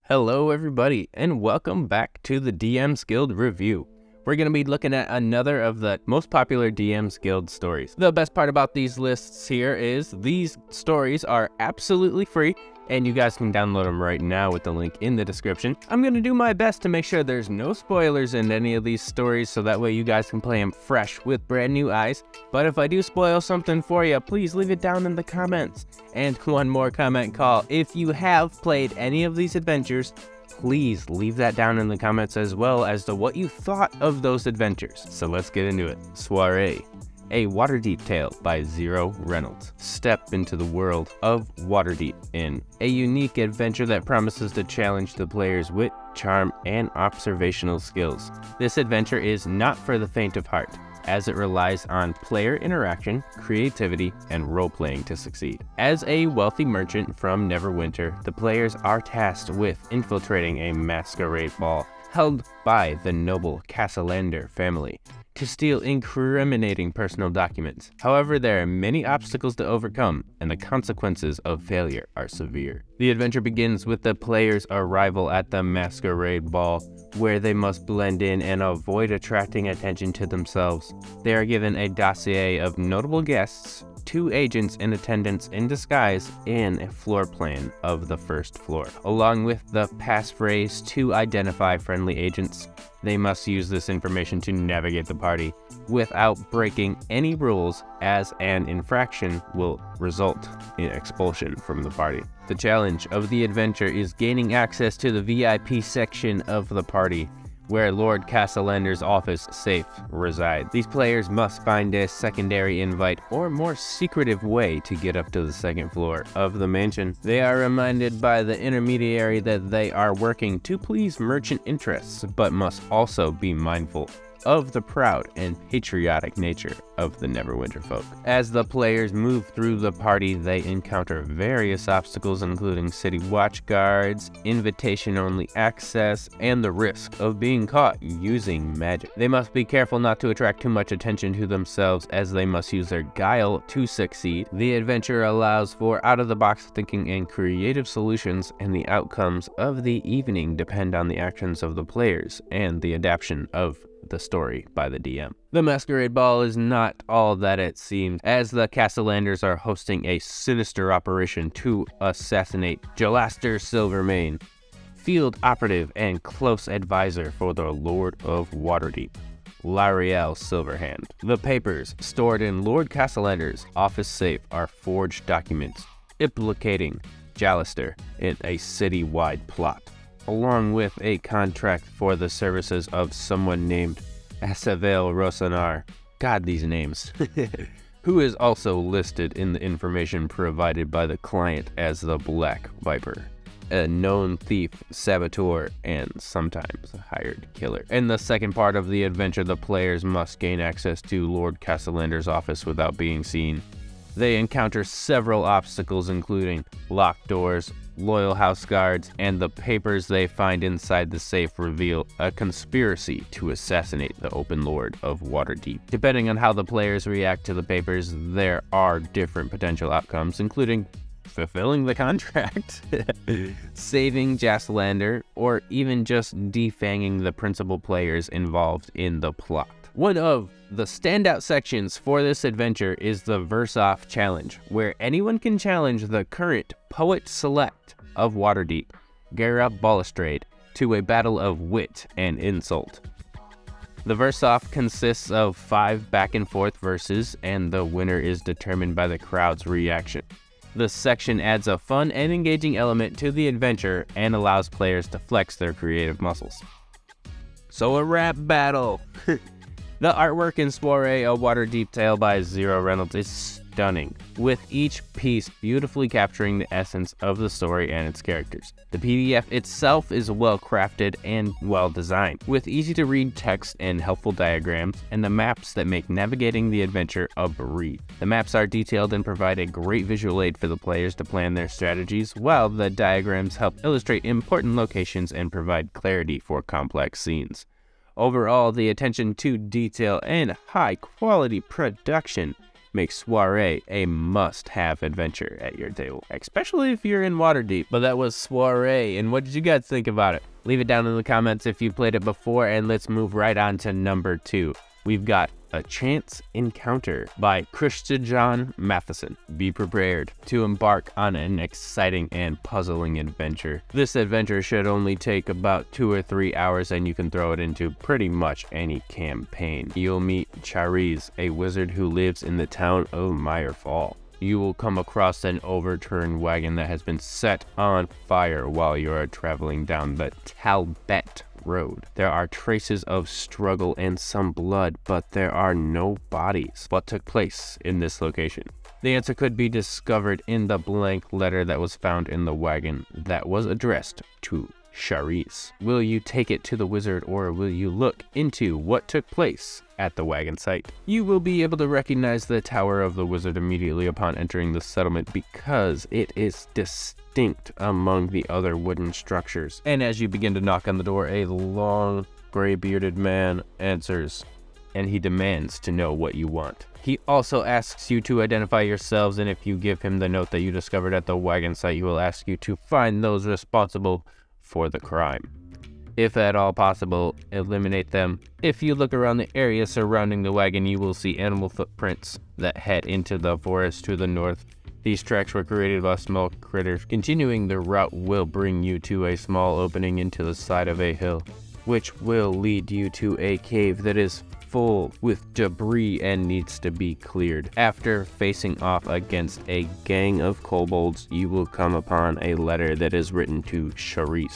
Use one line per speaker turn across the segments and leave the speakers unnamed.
Hello everybody, and welcome back to the DM's Guild Review. We're going to be looking at another of the most popular DM's Guild stories. The best part about these lists here is these stories are absolutely free, and you guys can download them right now with the link in the description. I'm going to do my best to make sure there's no spoilers in any of these stories, so that way you guys can play them fresh with brand new eyes. But if I do spoil something for you, please leave it down in the comments. And one more comment call: if you have played any of these adventures, please leave that down in the comments as well as to what you thought of those adventures. So let's get into it. Soiree, a Waterdeep Tale by Xero Reynolds. Step into the world of Waterdeep in a unique adventure that promises to challenge the player's wit, charm, and observational skills. This adventure is not for the faint of heart, as it relies on player interaction, creativity, and role-playing to succeed. As a wealthy merchant from Neverwinter, the players are tasked with infiltrating a masquerade ball held by the noble Castellander family to steal incriminating personal documents. However, there are many obstacles to overcome, and the consequences of failure are severe. The adventure begins with the players' arrival at the masquerade ball, where they must blend in and avoid attracting attention to themselves. They are given a dossier of notable guests, 2 agents in attendance in disguise, and a floor plan of the first floor, along with the passphrase to identify friendly agents. They must use this information to navigate the party without breaking any rules, as an infraction will result in expulsion from the party. The challenge of the adventure is gaining access to the VIP section of the party, where Lord Castellander's office safe resides. These players must find a secondary invite or more secretive way to get up to the second floor of the mansion. They are reminded by the intermediary that they are working to please merchant interests, but must also be mindful of the proud and patriotic nature of the Neverwinter folk. As the players move through the party, they encounter various obstacles, including city watch guards, invitation-only access, and the risk of being caught using magic. They must be careful not to attract too much attention to themselves, as they must use their guile to succeed. The adventure allows for out-of-the-box thinking and creative solutions, and the outcomes of the evening depend on the actions of the players and the adaptation of the story by the DM. The Masquerade Ball is not all that it seems, as the Castellanders are hosting a sinister operation to assassinate Jalaster Silvermane, field operative and close advisor for the Lord of Waterdeep, L'Ariel Silverhand. The papers stored in Lord Castellander's office safe are forged documents implicating Jalaster in a city-wide plot, along with a contract for the services of someone named Asavel Rosanar, God, these names, who is also listed in the information provided by the client as the Black Viper, a known thief, saboteur, and sometimes a hired killer. In the second part of the adventure, the players must gain access to Lord Castellander's office without being seen. They encounter several obstacles, including locked doors, loyal house guards, and the papers they find inside the safe reveal a conspiracy to assassinate the Open Lord of Waterdeep. Depending on how the players react to the papers, there are different potential outcomes, including fulfilling the contract, saving Jastlander, or even just defanging the principal players involved in the plot. One of the standout sections for this adventure is the Verse-Off Challenge, where anyone can challenge the current Poet Select of Waterdeep, Gara Balustrade, to a battle of wit and insult. The Verse-Off consists of 5 back-and-forth verses, and the winner is determined by the crowd's reaction. This section adds a fun and engaging element to the adventure and allows players to flex their creative muscles. So a rap battle! The artwork in Soiree, a Waterdeep Tale by Xero Reynolds is stunning, with each piece beautifully capturing the essence of the story and its characters. The PDF itself is well crafted and well designed, with easy to read text and helpful diagrams, and the maps that make navigating the adventure a breeze. The maps are detailed and provide a great visual aid for the players to plan their strategies, while the diagrams help illustrate important locations and provide clarity for complex scenes. Overall, the attention to detail and high-quality production make Soiree a must-have adventure at your table, especially if you're in Waterdeep. But that was Soiree, and what did you guys think about it? Leave it down in the comments if you played it before, and let's move right on to number 2. We've got A Chance Encounter by Kristjan Matthiasson. Be prepared to embark on an exciting and puzzling adventure. This adventure should only take about 2 or 3 hours, and you can throw it into pretty much any campaign. You'll meet Soiree, a wizard who lives in the town of Myrefall. You will come across an overturned wagon that has been set on fire while you are traveling down the Talbot Road. There are traces of struggle and some blood, but there are no bodies. What took place in this location? The answer could be discovered in the blank letter that was found in the wagon that was addressed to Soiree. Will you take it to the wizard, or will you look into what took place at the wagon site? You will be able to recognize the tower of the wizard immediately upon entering the settlement because it is distinct among the other wooden structures. And as you begin to knock on the door, a long, gray-bearded man answers, and he demands to know what you want. He also asks you to identify yourselves, and if you give him the note that you discovered at the wagon site, he will ask you to find those responsible for the crime. If at all possible, eliminate them. If you look around the area surrounding the wagon, you will see animal footprints that head into the forest to the north. These tracks were created by small critters. Continuing the route will bring you to a small opening into the side of a hill, which will lead you to a cave that is full with debris and needs to be cleared. After facing off against a gang of kobolds, you will come upon a letter that is written to Soiree,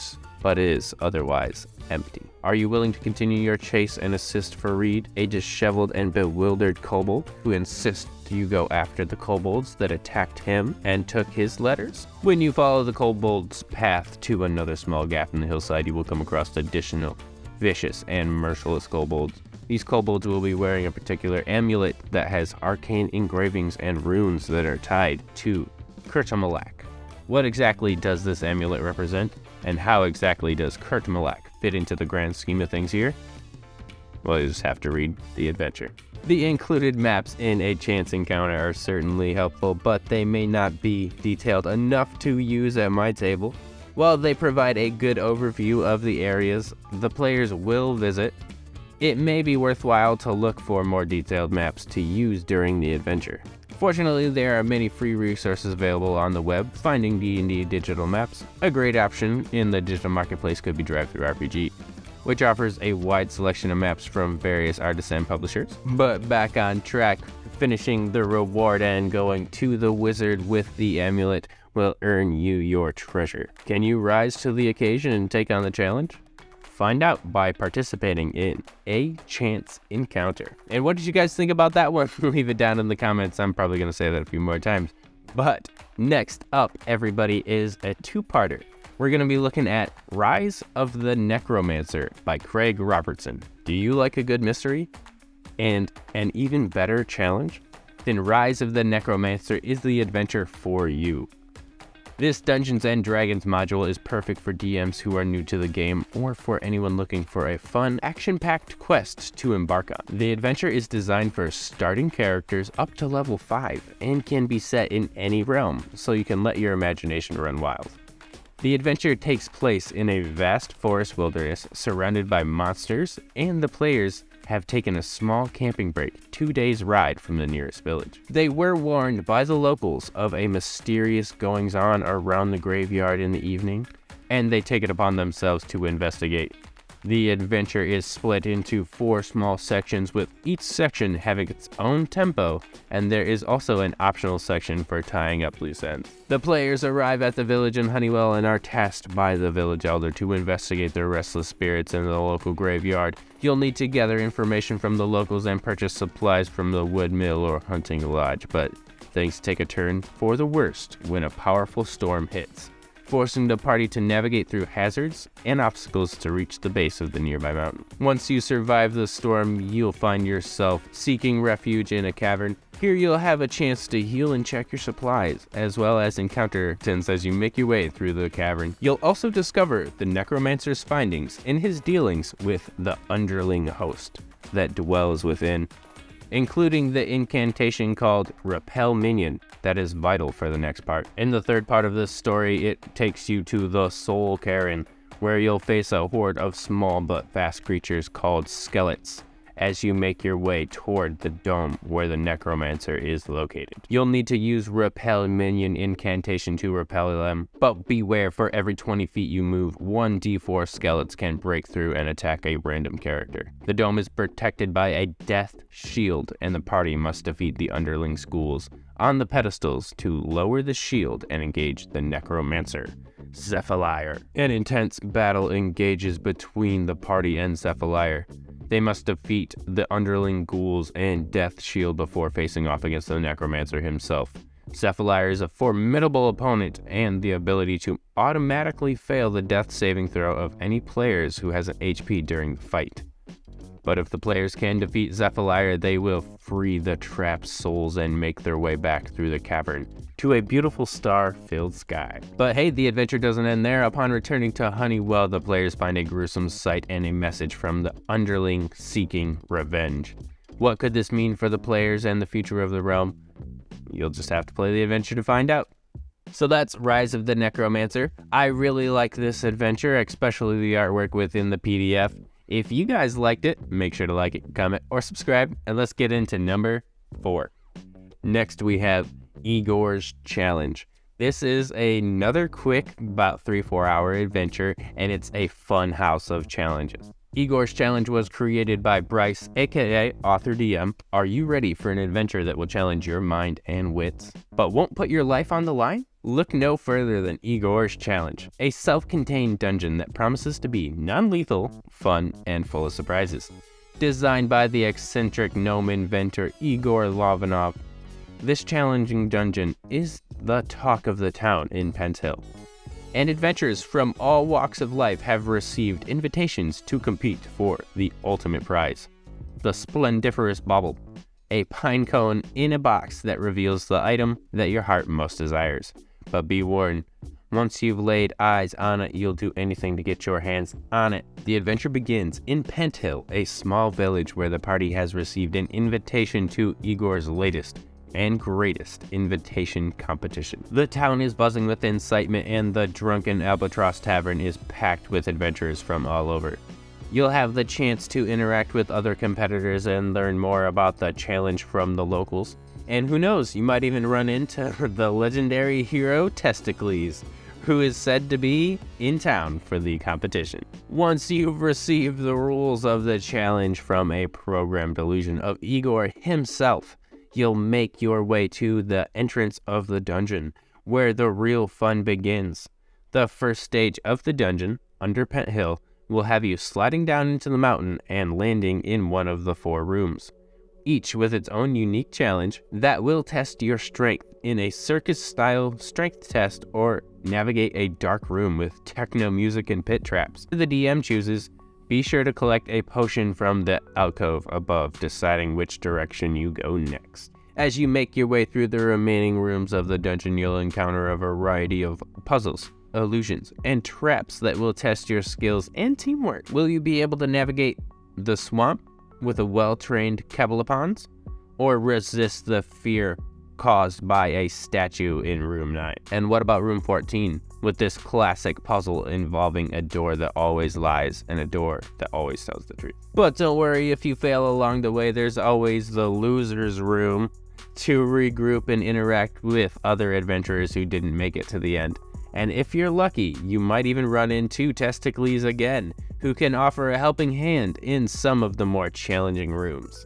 but is otherwise empty. Are you willing to continue your chase and assist Farid, a disheveled and bewildered kobold who insists you go after the kobolds that attacked him and took his letters? When you follow the kobold's path to another small gap in the hillside, you will come across additional vicious and merciless kobolds. These kobolds will be wearing a particular amulet that has arcane engravings and runes that are tied to Kurtamalak. What exactly does this amulet represent, and how exactly does Kurtamalak fit into the grand scheme of things here? Well, you just have to read the adventure. The included maps in A Chance Encounter are certainly helpful, but they may not be detailed enough to use at my table. While they provide a good overview of the areas the players will visit, it may be worthwhile to look for more detailed maps to use during the adventure. Fortunately, there are many free resources available on the web. Finding D&D digital maps. A great option in the digital marketplace could be DriveThruRPG, which offers a wide selection of maps from various artists and publishers. But back on track, finishing the reward and going to the wizard with the amulet will earn you your treasure. Can you rise to the occasion and take on the challenge? Find out by participating in A Chance Encounter. And what did you guys think about that one? Leave it down in the comments. I'm probably going to say that a few more times. But next up, everybody, is a two-parter. We're going to be looking at Rise of the Necromancer by Craig Robertson. Do you like a good mystery and an even better challenge? Then Rise of the Necromancer is the adventure for you. This Dungeons & Dragons module is perfect for DMs who are new to the game or for anyone looking for a fun, action-packed quest to embark on. The adventure is designed for starting characters up to level 5 and can be set in any realm, so you can let your imagination run wild. The adventure takes place in a vast forest wilderness surrounded by monsters, and the players have taken a small camping break 2 days' ride from the nearest village. They were warned by the locals of a mysterious goings-on around the graveyard in the evening, and they take it upon themselves to investigate. The adventure is split into 4 small sections, with each section having its own tempo, and there is also an optional section for tying up loose ends. The players arrive at the village in Honeywell and are tasked by the village elder to investigate the restless spirits in the local graveyard. You'll need to gather information from the locals and purchase supplies from the wood mill or hunting lodge, but things take a turn for the worst when a powerful storm hits, forcing the party to navigate through hazards and obstacles to reach the base of the nearby mountain. Once you survive the storm, you'll find yourself seeking refuge in a cavern. Here you'll have a chance to heal and check your supplies, as well as encounter tents as you make your way through the cavern. You'll also discover the Necromancer's findings in his dealings with the Underling host that dwells within. including the incantation called Repel Minion that is vital for the next part. In the third part of this story, it takes you to the Soul Cairn, where you'll face a horde of small but fast creatures called skeletons as you make your way toward the dome where the Necromancer is located. You'll need to use Repel Minion incantation to repel them, but beware, for every 20 feet you move, 1d4 skeletons can break through and attack a random character. The dome is protected by a death shield, and the party must defeat the Underling ghouls on the pedestals to lower the shield and engage the Necromancer. Zephyr. An intense battle engages between the party and Zephyr. They must defeat the Underling ghouls and Death Shield before facing off against the Necromancer himself. Zephyr is a formidable opponent, and the ability to automatically fail the death saving throw of any players who has an HP during the fight. But if the players can defeat Zephyr, they will free the trapped souls and make their way back through the cavern to a beautiful star-filled sky. But hey, the adventure doesn't end there. Upon returning to Honeywell, the players find a gruesome sight and a message from the Underling seeking revenge. What could this mean for the players and the future of the realm? You'll just have to play the adventure to find out. So that's Rise of the Necromancer. I really like this adventure, especially the artwork within the PDF. If you guys liked it, make sure to like it, comment, or subscribe, and let's get into number 4. Next we have Igor's Challenge. This is another quick, about 3-4 hour adventure, and it's a fun house of challenges. Igor's Challenge was created by Bryce, aka AuthorDM. Are you ready for an adventure that will challenge your mind and wits, but won't put your life on the line? Look no further than Igor's Challenge, a self-contained dungeon that promises to be non-lethal, fun, and full of surprises. Designed by the eccentric gnome inventor Igor Lovanov, this challenging dungeon is the talk of the town in Cant, and adventurers from all walks of life have received invitations to compete for the ultimate prize, the Splendiferous Bauble, a pine cone in a box that reveals the item that your heart most desires. But be warned, once you've laid eyes on it, you'll do anything to get your hands on it. The adventure begins in Cant, a small village where the party has received an invitation to Igor's latest and greatest invitation competition. The town is buzzing with excitement, and the Drunken Albatross Tavern is packed with adventurers from all over. You'll have the chance to interact with other competitors and learn more about the challenge from the locals. And who knows, you might even run into the legendary hero Testicles, who is said to be in town for the competition. Once you've received the rules of the challenge from a programmed illusion of Igor himself, you'll make your way to the entrance of the dungeon, where the real fun begins. The first stage of the dungeon, under Cant Hill, will have you sliding down into the mountain and landing in one of the 4 rooms, each with its own unique challenge that will test your strength in a circus-style strength test or navigate a dark room with techno music and pit traps. The DM chooses, be sure to collect a potion from the alcove above, deciding which direction you go next. As you make your way through the remaining rooms of the dungeon, you'll encounter a variety of puzzles, illusions, and traps that will test your skills and teamwork. Will you be able to navigate the swamp with a well-trained Cabalopons, or resist the fear caused by a statue in room 9? And what about room 14, with this classic puzzle involving a door that always lies and a door that always tells the truth? But don't worry, if you fail along the way, there's always the loser's room to regroup and interact with other adventurers who didn't make it to the end. And if you're lucky, you might even run into Testicles again, who can offer a helping hand in some of the more challenging rooms.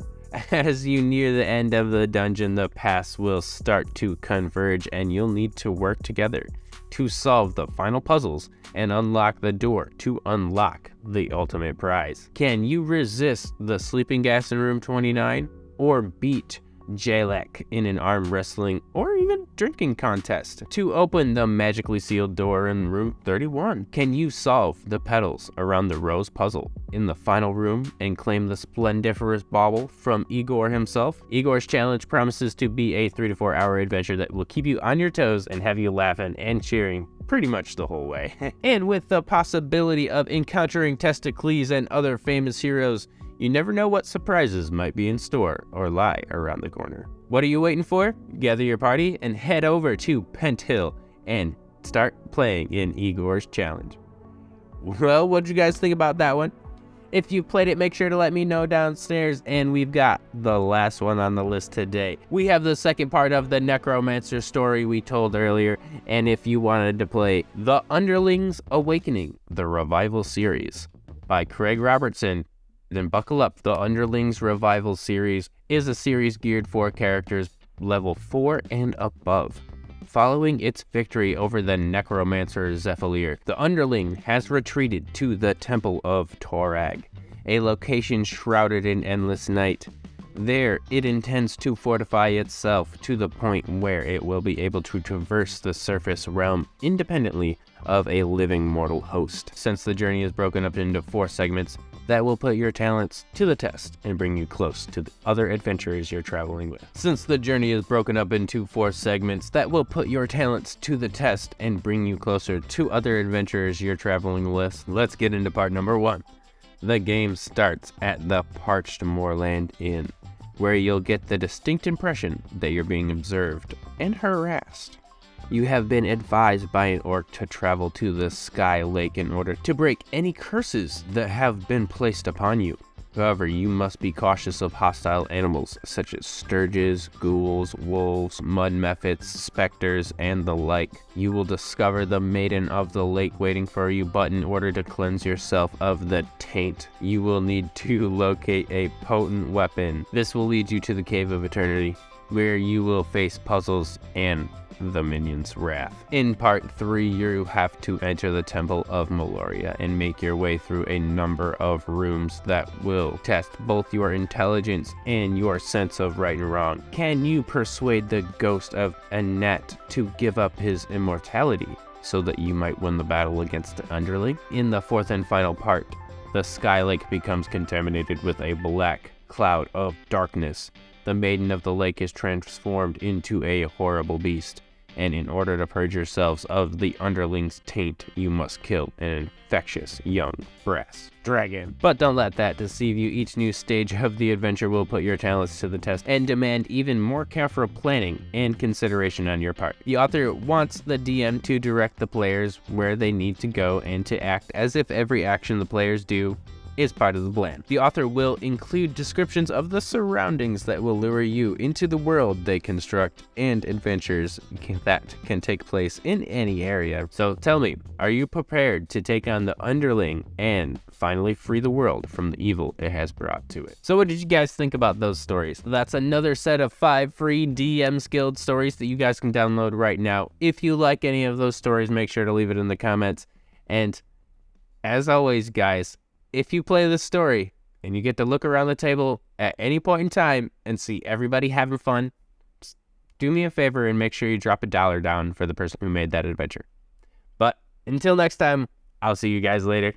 As you near the end of the dungeon, the paths will start to converge, and you'll need to work together to solve the final puzzles and unlock the door to unlock the ultimate prize. Can you resist the sleeping gas in room 29, or beat Jalek in an arm wrestling or even drinking contest to open the magically sealed door in room 31? Can you solve the petals around the rose puzzle in the final room and claim the Splendiferous Bauble from Igor himself? Igor's Challenge promises to be a 3 to 4 hour adventure that will keep you on your toes and have you laughing and cheering pretty much the whole way. And with the possibility of encountering Testicles and other famous heroes, You never know what surprises might be in store or lie around the corner. What are you waiting for? Gather your party and head over to Pent Hill and start playing in Igor's challenge. Well, what did you guys think about that one? If you played it, make sure to let me know downstairs. And we've got the last one on the list today. We have the second part of the Necromancer story we told earlier. And if you wanted to play the Underlings Awakening, the Revival Series by Craig Robertson, then buckle up. The Underlings Revival Series is a series geared for characters level 4 and above. Following its victory over the Necromancer Zephyr, the Underling has retreated to the Temple of Torag, a location shrouded in endless night. There, it intends to fortify itself to the point where it will be able to traverse the surface realm independently of a living mortal host. Since the journey is broken up into 4 segments, that will put your talents to the test and bring you close to the other adventurers you're traveling with. Since the journey is broken up into 4 segments, that will put your talents to the test and bring you closer to other adventurers you're traveling with. Let's get into part number 1. The game starts at the Parched Moorland Inn, where you'll get the distinct impression that you're being observed and harassed. You have been advised by an orc to travel to the Sky Lake in order to break any curses that have been placed upon you. However, you must be cautious of hostile animals such as sturges, ghouls, wolves, mud mephits, specters, and the like. You will discover the Maiden of the Lake waiting for you, but in order to cleanse yourself of the taint, you will need to locate a potent weapon. This will lead you to the Cave of Eternity, where you will face puzzles and the minion's wrath. In part 3, you have to enter the Temple of Meloria and make your way through a number of rooms that will test both your intelligence and your sense of right and wrong. Can you persuade the ghost of Annette to give up his immortality so that you might win the battle against the Underling? In the 4th and final part, the Sky Lake becomes contaminated with a black cloud of darkness. The Maiden of the Lake is transformed into a horrible beast, and in order to purge yourselves of the Underling's taint, you must kill an infectious young brass dragon. But don't let that deceive you. Each new stage of the adventure will put your talents to the test and demand even more careful planning and consideration on your part. The author wants the DM to direct the players where they need to go and to act as if every action the players do is part of the plan. The author will include descriptions of the surroundings that will lure you into the world they construct and adventures that can take place in any area. So tell me, are you prepared to take on the Underling and finally free the world from the evil it has brought to it? So what did you guys think about those stories? That's another set of 5 free DM Guild stories that you guys can download right now. If you like any of those stories, make sure to leave it in the comments. And as always, guys, if you play this story and you get to look around the table at any point in time and see everybody having fun, just do me a favor and make sure you drop $1 down for the person who made that adventure. But until next time, I'll see you guys later.